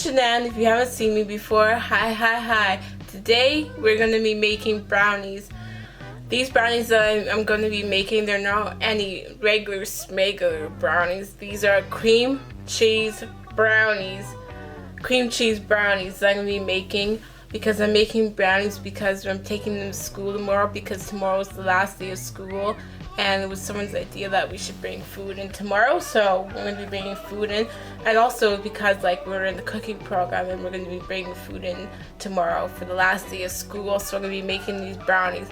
ItsJanan. If you haven't seen me before, hi. Today we're going to be making brownies. These brownies that I'm going to be making, they're not any regular smuggler brownies. These are cream cheese brownies. Cream cheese brownies that I'm going to be making because I'm making brownies because I'm taking them to school tomorrow, because tomorrow is the last day of school. And it was someone's idea that we should bring food in tomorrow, so we're going to be bringing food in. And also because like we're in the cooking program and we're going to be bringing food in tomorrow for the last day of school, so we're going to be making these brownies.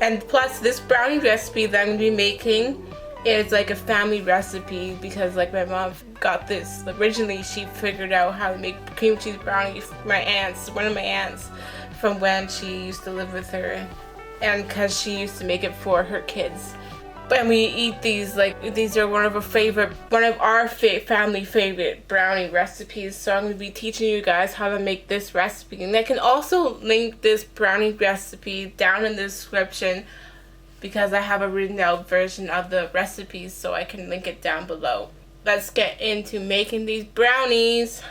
And plus, this brownie recipe that I'm going to be making is like a family recipe, because like my mom got this. Originally she figured out how to make cream cheese brownies from one of my aunts from when she used to live with her, and because she used to make it for her kids. When we eat these, like, these are one of our family favorite brownie recipes. So I'm going to be teaching you guys how to make this recipe. And I can also link this brownie recipe down in the description, because I have a written out version of the recipe, so I can link it down below. Let's get into making these brownies.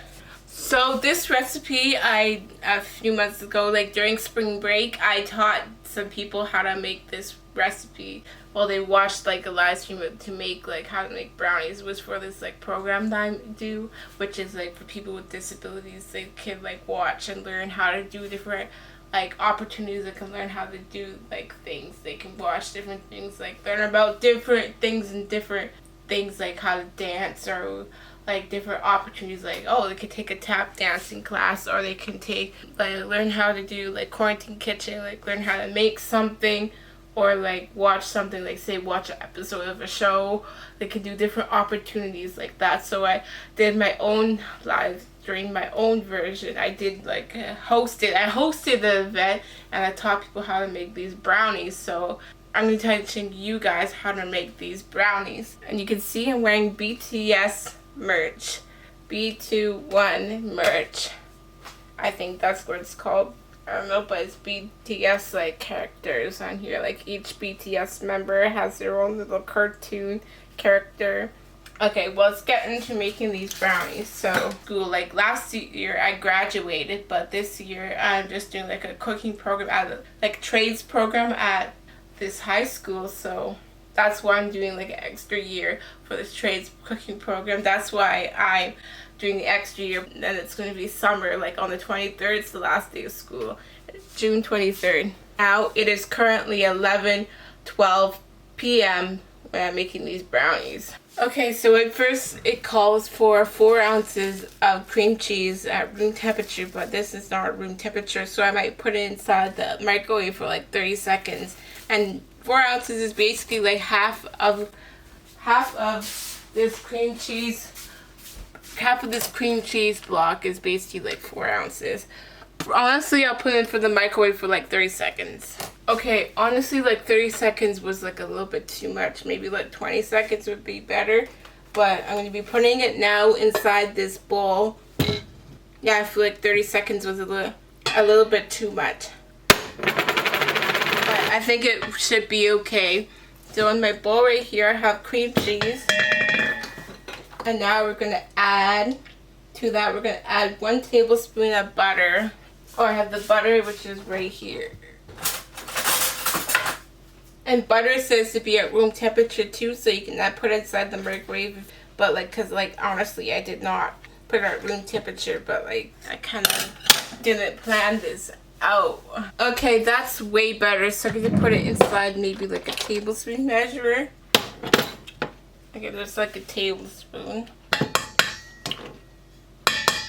So this recipe, a few months ago, like during spring break, I taught some people how to make this recipe. Well, they watched like a live stream to make like how to make brownies. It was for this like program that I do, which is like for people with disabilities. They can like watch and learn how to do different like opportunities. They can learn how to do like things. They can watch different things, like learn about different things and different things, like how to dance, or like different opportunities, like they could take a tap dancing class, or they can take like learn how to do like quarantine kitchen, like learn how to make something, or like watch something, like say watch an episode of a show. They can do different opportunities like that. So I did my own live during my own version. I did like I hosted the event, and I taught people how to make these brownies. So I'm going to be teaching you guys how to make these brownies. And you can see I'm wearing BTS merch, B21 merch, I think that's what it's called. I don't know, but it's BTS like characters on here. Like each BTS member has their own little cartoon character. Okay, well, let's get into making these brownies. So, school, like last year I graduated, but this year I'm just doing like a cooking program like trades program at this high school. So that's why I'm doing like an extra year for this trades cooking program. That's why I'm doing the extra year. Then it's going to be summer, like on the 23rd. It's the last day of school, June 23rd. Now it is currently 11:12 p.m. when I'm making these brownies. Okay, so at first it calls for 4 ounces of cream cheese at room temperature, but this is not room temperature, so I might put it inside the microwave for like 30 seconds. And 4 ounces is basically like half of this cream cheese. Half of this cream cheese block is basically like 4 ounces. Honestly, I'll put it in for the microwave for like 30 seconds. Okay, honestly, like 30 seconds was like a little bit too much. Maybe like 20 seconds would be better. But I'm going to be putting it now inside this bowl. Yeah, I feel like 30 seconds was a little bit too much. But I think it should be okay. So in my bowl right here, I have cream cheese. And now we're going to add to that, we're going to add 1 tablespoon of butter. Oh, I have the butter, which is right here. And butter says to be at room temperature too, so you cannot put it inside the microwave. But like, cause like honestly, I did not put it at room temperature, but like I kind of didn't plan this out. Okay, that's way better. So I'm gonna put it inside maybe like a tablespoon measure. Okay, there's like a tablespoon.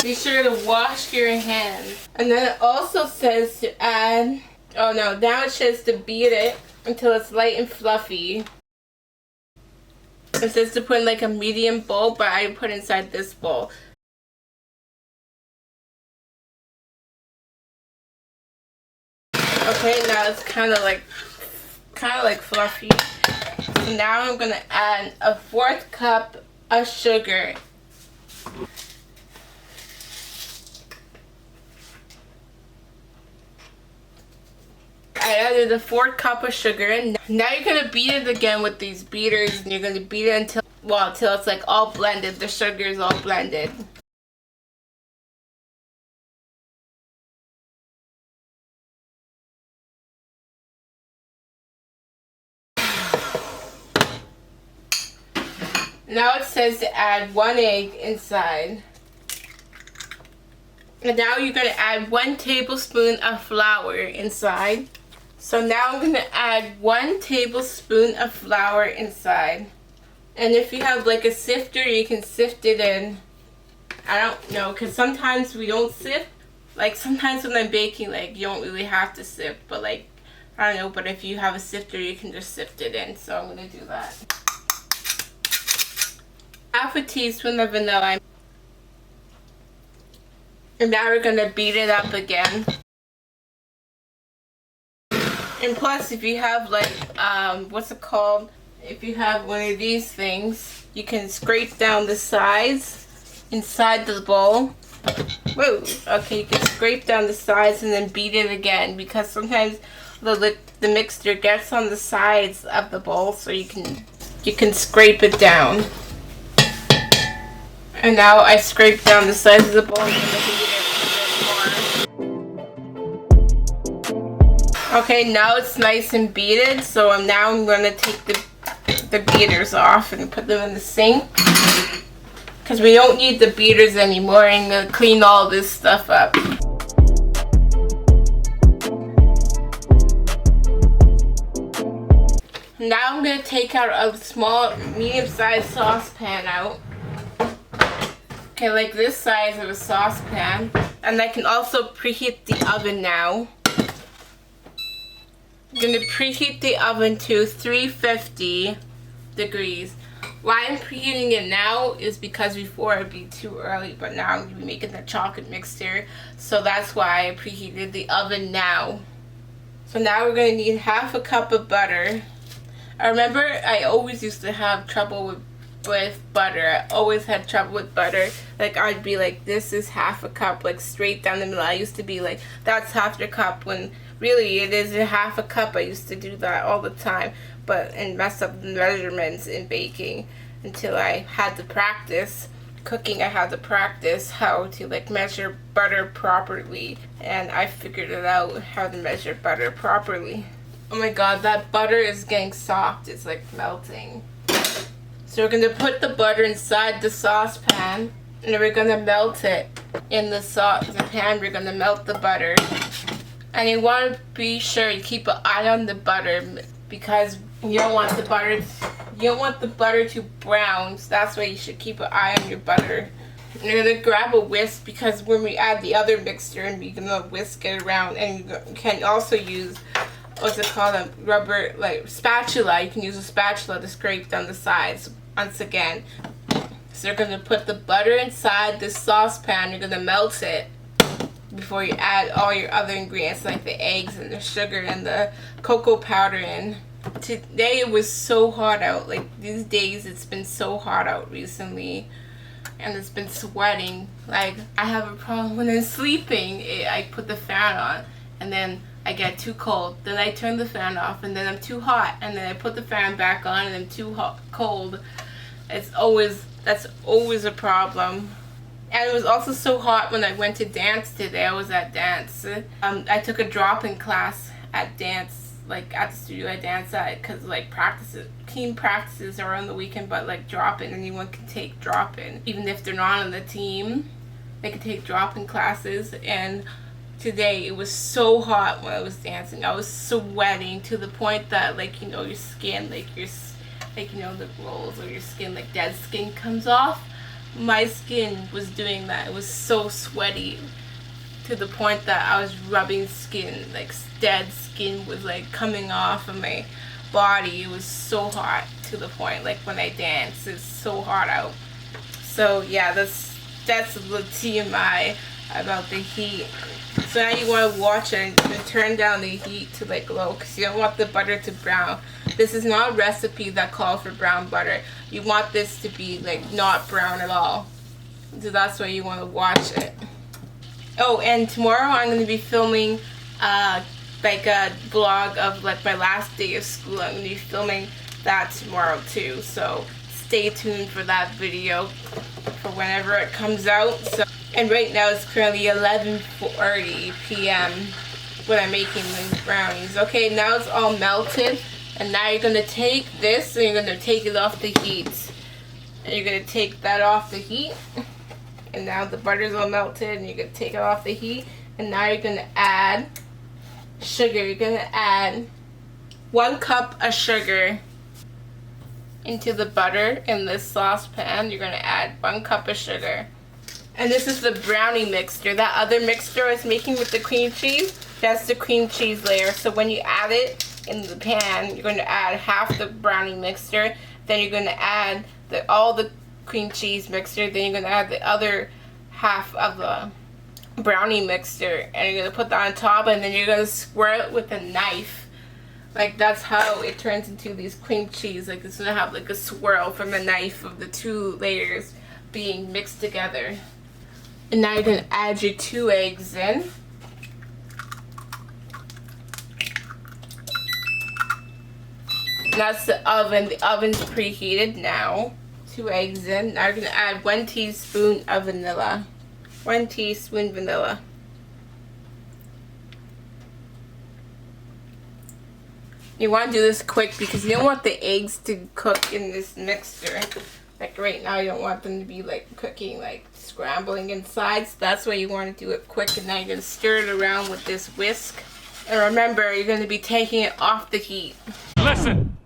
Be sure to wash your hands. And then it also says to add, oh no, now it says to beat it until it's light and fluffy. It says to put in like a medium bowl, but I put inside this bowl. Okay, now it's kind of like fluffy. So now I'm gonna add a 1/4 cup of sugar. I added a 1/4 cup of sugar, and now you're gonna beat it again with these beaters, and you're gonna beat it until it's like all blended. The sugar is all blended. Now it says to add 1 egg inside. And now you're going to add 1 tablespoon of flour inside. So now I'm going to add 1 tablespoon of flour inside. And if you have like a sifter, you can sift it in. I don't know, because sometimes we don't sift. Like sometimes when I'm baking, like you don't really have to sift. But like, I don't know, but if you have a sifter, you can just sift it in. So I'm going to do that. Half a teaspoon of vanilla. And now we're going to beat it up again. And plus, if you have like, what's it called? If you have one of these things, you can scrape down the sides inside the bowl. Whoa. Okay, you can scrape down the sides and then beat it again, because sometimes the mixture gets on the sides of the bowl, so you can scrape it down. And now I scrape down the sides of the bowl and I'm going to beat it a bit more. Okay, now it's nice and beaten, so now I'm going to take the beaters off and put them in the sink. Because we don't need the beaters anymore, and I'm going to clean all this stuff up. Now I'm going to take out a small, medium-sized saucepan out. Okay, like this size of a saucepan. And I can also preheat the oven now. I'm going to preheat the oven to 350 degrees. Why I'm preheating it now is because before it'd be too early, but now I'm going to be making the chocolate mixture. So that's why I preheated the oven now. So now we're going to need half a cup of butter. I remember I always used to have trouble with butter. I always had trouble with butter. Like I'd be like, this is half a cup, like straight down the middle. I used to be like, that's half a cup, when really it is a half a cup. I used to do that all the time, and mess up the measurements in baking until I had to practice cooking. I had to practice how to like measure butter properly, and I figured it out how to measure butter properly. Oh my god, that butter is getting soft. It's like melting. So we're going to put the butter inside the saucepan, and then we're going to melt it in the pan. We're going to melt the butter. And you want to be sure you keep an eye on the butter, because you don't want the butter to brown. So that's why you should keep an eye on your butter. And you're going to grab a whisk, because when we add the other mixture, and we're going to whisk it around. And you can also use, what's it called, a rubber like spatula. You can use a spatula to scrape down the sides once again. So you're going to put the butter inside the saucepan. You're going to melt it before you add all your other ingredients like the eggs and the sugar and the cocoa powder in. Today it was so hot out. Like these days it's been so hot out recently, and it's been sweating. Like I have a problem when I'm sleeping. I put the fan on and then I get too cold, then I turn the fan off, and then I'm too hot, and then I put the fan back on and I'm too cold. That's always a problem. And it was also so hot when I went to dance today. I was at dance. I took a drop-in class at dance, like at the studio I dance at, because like team practices are on the weekend, but like drop-in, anyone can take drop-in. Even if they're not on the team, they can take drop-in classes. And today it was so hot when I was dancing. I was sweating to the point that, like, you know, your skin, like you know, the rolls of your skin, like dead skin comes off. My skin was doing that. It was so sweaty to the point that I was rubbing skin, like dead skin was like coming off of my body. It was so hot to the point, like when I dance, it's so hot out. So yeah, that's the TMI about the heat. So now you want to watch it and turn down the heat to like low, because you don't want the butter to brown. This is not a recipe that calls for brown butter. You want this to be like not brown at all. So that's why you want to watch it. Oh, and tomorrow I'm going to be filming like a vlog of like my last day of school. I'm going to be filming that tomorrow too. So stay tuned for that video for whenever it comes out. And right now it's currently 11:40 p.m. when I'm making these brownies. Okay, now it's all melted. And now you're going to take this and you're going to take it off the heat. And you're going to take that off the heat. And now the butter's all melted and you're going to take it off the heat. And now you're going to add sugar. You're going to add 1 cup of sugar into the butter in this saucepan. You're going to add 1 cup of sugar. And this is the brownie mixture. That other mixture I was making with the cream cheese, that's the cream cheese layer. So when you add it in the pan, you're going to add half the brownie mixture. Then you're going to add all the cream cheese mixture. Then you're going to add the other half of the brownie mixture. And you're going to put that on top. And then you're going to swirl it with a knife. Like, that's how it turns into these cream cheese. Like, it's going to have like a swirl from the knife of the 2 layers being mixed together. And now you're going to add your 2 eggs in. And that's the oven. The oven's preheated now. 2 eggs in. Now you're going to add 1 teaspoon of vanilla. 1 teaspoon vanilla. You want to do this quick because you don't want the eggs to cook in this mixture. Like right now, you don't want them to be like cooking, like scrambling inside. So that's why you want to do it quick. And now you're going to stir it around with this whisk. And remember, you're going to be taking it off the heat. Listen.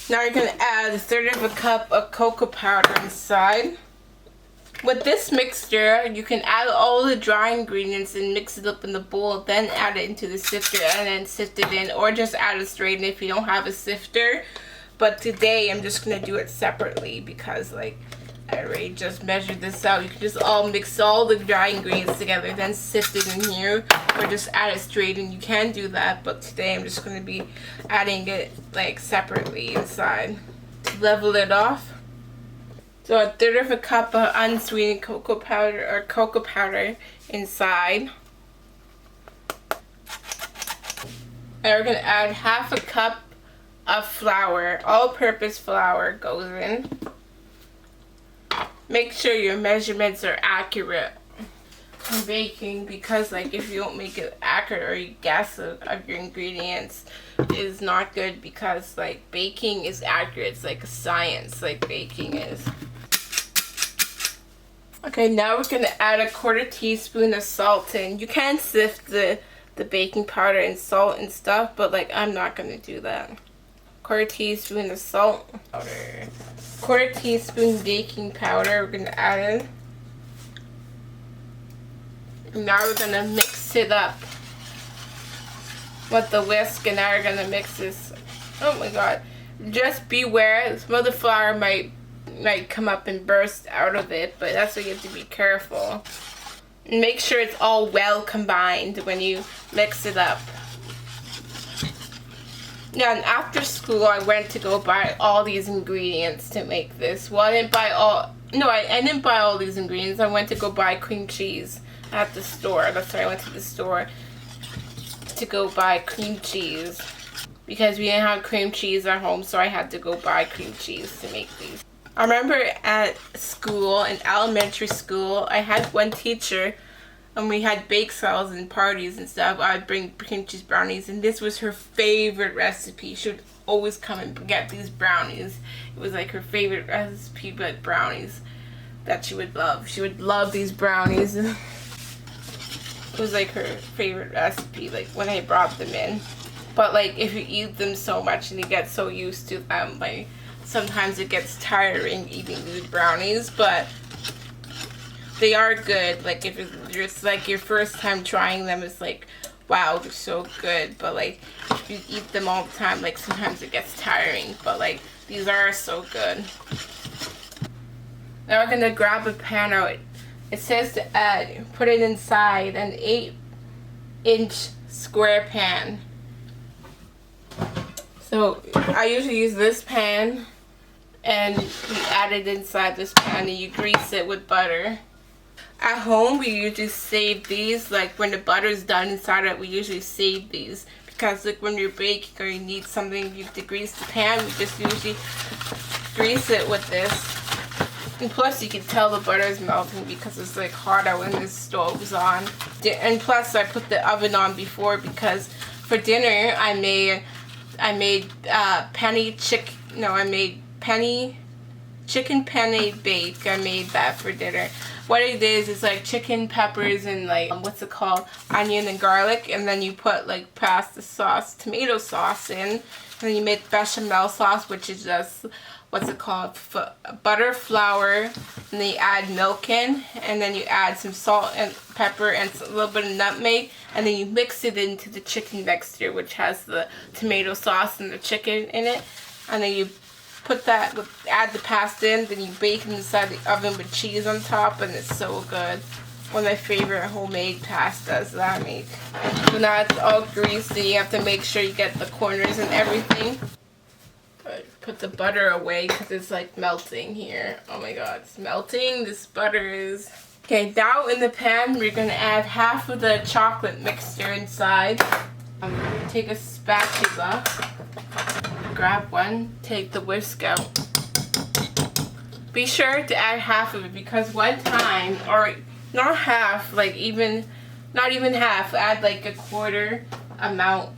Now you're going to add 1/3 of a cup of cocoa powder inside. With this mixture, you can add all the dry ingredients and mix it up in the bowl, then add it into the sifter and then sift it in, or just add it straight in if you don't have a sifter. But today I'm just going to do it separately because like I already just measured this out. You can just all mix all the dry ingredients together, then sift it in here, or just add it straight in. You can do that, but today I'm just going to be adding it like separately inside to level it off. So 1/3 of a cup of unsweetened cocoa powder inside. And we're going to add 1/2 cup of flour. All-purpose flour goes in. Make sure your measurements are accurate in baking, because like if you don't make it accurate or you guess of your ingredients, is not good, because like baking is accurate. It's like a science, like baking is. Okay, now we're going to add 1/4 teaspoon of salt in. You can sift the baking powder and salt and stuff, but like I'm not going to do that. 1/4 teaspoon of salt powder. 1/4 teaspoon baking powder we're going to add in. And now we're going to mix it up with the whisk, and now we're going to mix this. Oh my god. Just beware, some of the flour might come up and burst out of it, but that's why you have to be careful. And make sure it's all well combined when you mix it up. Yeah, and after school I went to go buy all these ingredients to make this. Well, I didn't buy all these ingredients. I went to go buy cream cheese at the store. That's why I went to the store to go buy cream cheese, because we didn't have cream cheese at home, so I had to go buy cream cheese to make these. I remember at school, in elementary school, I had one teacher, and we had bake sales and parties and stuff. I'd bring cream cheese brownies, and this was her favorite recipe. She would always come and get these brownies. It was like her favorite recipe, but brownies that she would love. She would love these brownies. It was like her favorite recipe, like when I brought them in. But like if you eat them so much and you get so used to them, like sometimes it gets tiring eating these brownies, but they are good. Like if it's like your first time trying them, it's like, wow, they're so good. But like if you eat them all the time, like sometimes it gets tiring. But like these are so good. Now we're gonna grab a pan out. It says to add, put it inside an 8-inch square pan. So I usually use this pan, and you add it inside this pan and you grease it with butter. At home we usually save these, like when the butter's done inside it, we usually save these, because like when you're baking or you need something, you have to grease the pan, we just usually grease it with this. And plus you can tell the butter is melting because it's like hot out when the stove's on. And plus I put the oven on before, because for dinner I made I made chicken penne bake. I made that for dinner. What it is like chicken, peppers, and like what's it called, onion and garlic, and then you put like pasta sauce, tomato sauce in, and then you make bechamel sauce, which is just what's it called, butter, flour, and then you add milk in, and then you add some salt and pepper and a little bit of nutmeg, and then you mix it into the chicken mixture, which has the tomato sauce and the chicken in it, and then you put that, add the pasta in, then you bake it inside the oven with cheese on top, and it's so good. One of my favorite homemade pastas that I make. So now it's all greasy, you have to make sure you get the corners and everything. Put the butter away because it's like melting here. Oh my god, it's melting. This butter is... Okay, now in the pan we're going to add half of the chocolate mixture inside. Take a spatula, grab one, take the whisk out. Be sure to add half of it because one time, or not half, like not even half, add like a quarter amount.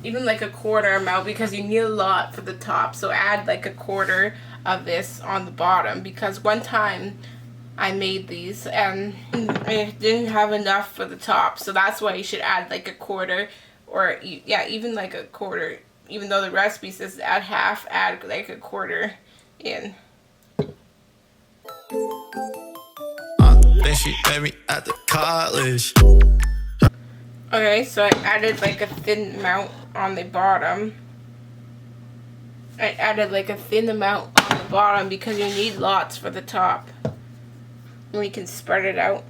Even like a quarter amount because you need a lot for the top, so add like a quarter of this on the bottom because one time I made these and I didn't have enough for the top, so that's why you should add like a quarter, or yeah, even like a quarter. Even though the recipe says add half, add like a quarter in. Then she met me at the college. Okay, so I added like a thin amount on the bottom. I added like a thin amount on the bottom because you need lots for the top. And we can spread it out.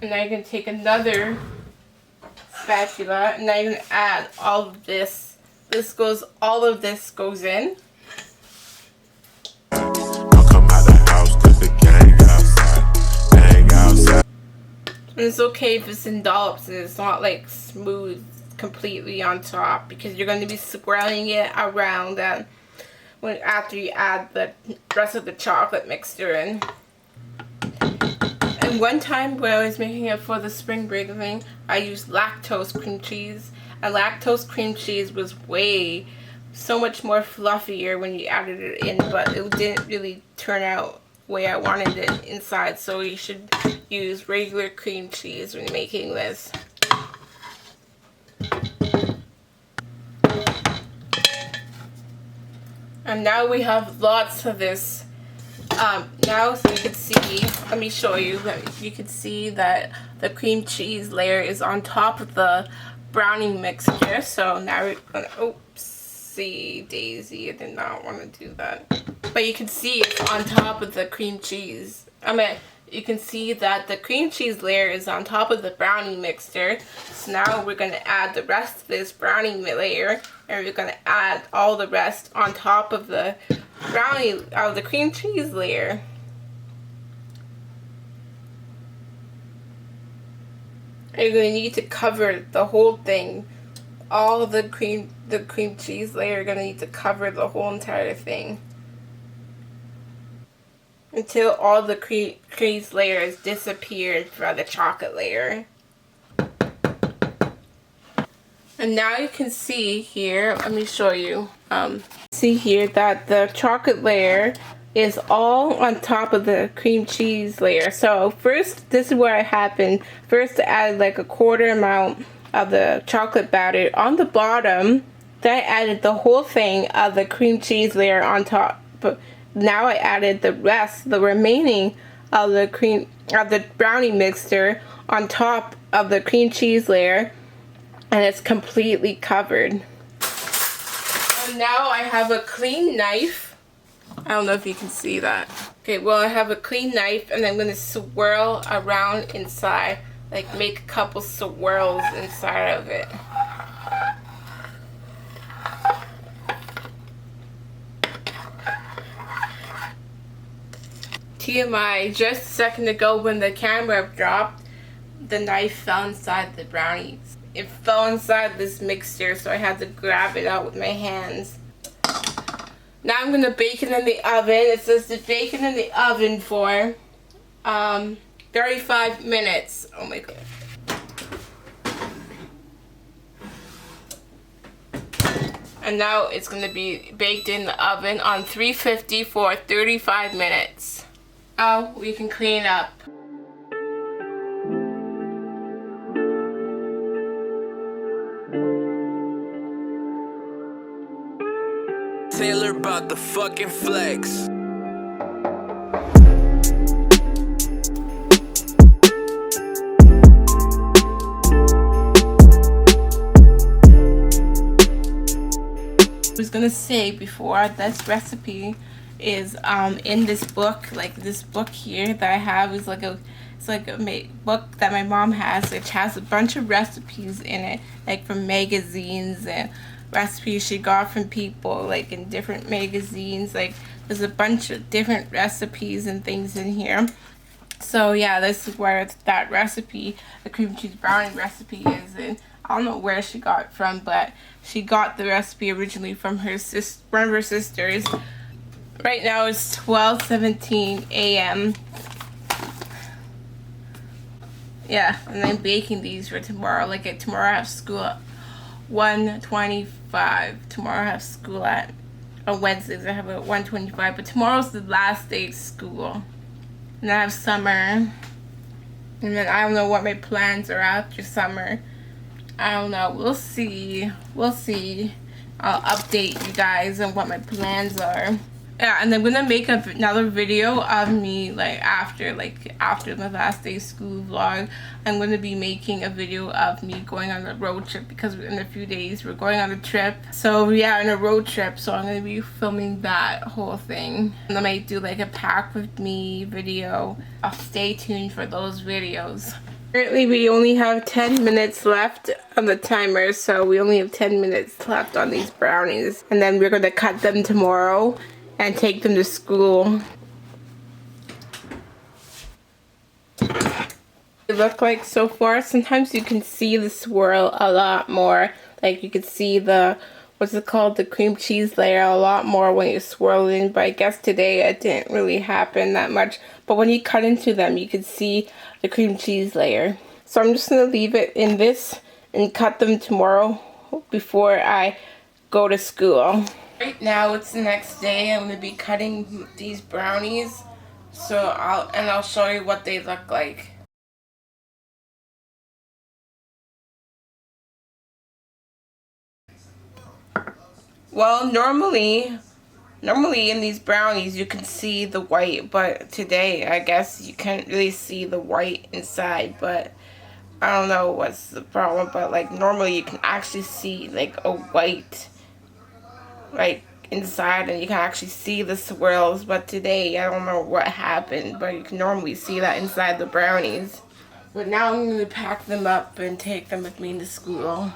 And now you can take another spatula and now you can add all of this. All of this goes in. And it's okay if it's in dollops and it's not like smooth completely on top because you're going to be swirling it around after you add the rest of the chocolate mixture in. And one time when I was making it for the spring break thing, I used lactose cream cheese. And lactose cream cheese was so much more fluffier when you added it in, but it didn't really turn out the way I wanted it inside, so you should use regular cream cheese when making this. And now we have lots of this. Now, so you can see, let me show you, you can see that the cream cheese layer is on top of the brownie mixture. So now we're gonna, oopsie daisy, I did not want to do that. But you can see it's on top of the cream cheese. You can see that the cream cheese layer is on top of the brownie mixture. So now we're going to add the rest of this brownie layer, and we're going to add all the rest on top of the cream cheese layer. And you're going to need to cover the whole thing. All of the cream cheese layer, you're going to need to cover the whole entire thing until all the cream cheese layer has disappeared from the chocolate layer. And now you can see here, let me show you, see here that the chocolate layer is all on top of the cream cheese layer. So first, this is what happened. First I added like a quarter amount of the chocolate batter on the bottom. Then I added the whole thing of the cream cheese layer on top. But now I added the remaining of the brownie mixture on top of the cream cheese layer, and it's completely covered. And now I have a clean knife. I don't know if you can see that. Okay, well, I have a clean knife and I'm going to swirl around inside, like make a couple swirls inside of it. TMI, just a second ago when the camera dropped, the knife fell inside the brownies. It fell inside this mixture, so I had to grab it out with my hands. Now I'm going to bake it in the oven. It says to bake it in the oven for 35 minutes. Oh my god. And now it's going to be baked in the oven on 350 for 35 minutes. Now we can clean up. Taylor about the fucking flex. I was gonna say before, this recipe is in this book. Like this book here that I have is like a book that my mom has, which has a bunch of recipes in it, like from magazines and recipes she got from people, like in different magazines. Like there's a bunch of different recipes and things in here. So yeah, this is where that recipe, the cream cheese brownie recipe, is in. I don't know where she got it from, but she got the recipe originally from her one of her sisters. Right now it's 12:17 a.m. Yeah, and I'm baking these for tomorrow. Like tomorrow I have school at 1:25. Tomorrow I have school at Wednesdays I have at 1:25, but tomorrow's the last day of school. And I have summer. And then I don't know what my plans are after summer. I don't know. We'll see. We'll see. I'll update you guys on what my plans are. Yeah, and I'm gonna make another video of me after the last day of school vlog. I'm gonna be making a video of me going on a road trip, because in a few days we're going on a trip. So yeah, on a road trip. So I'm gonna be filming that whole thing. And I might do like a pack with me video. I'll stay tuned for those videos. Currently we only have 10 minutes left on the timer, so we only have 10 minutes left on these brownies. And then we're gonna cut them tomorrow and take them to school. They look like so far. Sometimes you can see the swirl a lot more. Like you can see the, what's it called, the cream cheese layer a lot more when you swirl it in. But I guess today it didn't really happen that much. But when you cut into them, you can see the cream cheese layer. So I'm just gonna leave it in this and cut them tomorrow before I go to school. Right now it's the next day. I'm gonna be cutting these brownies, so I'll show you what they look like. Well, normally in these brownies you can see the white, but today I guess you can't really see the white inside. But I don't know what's the problem, but like normally you can actually see like a white inside, and you can actually see the swirls. But today I don't know what happened, but you can normally see that inside the brownies. But now I'm going to pack them up and take them with me to school.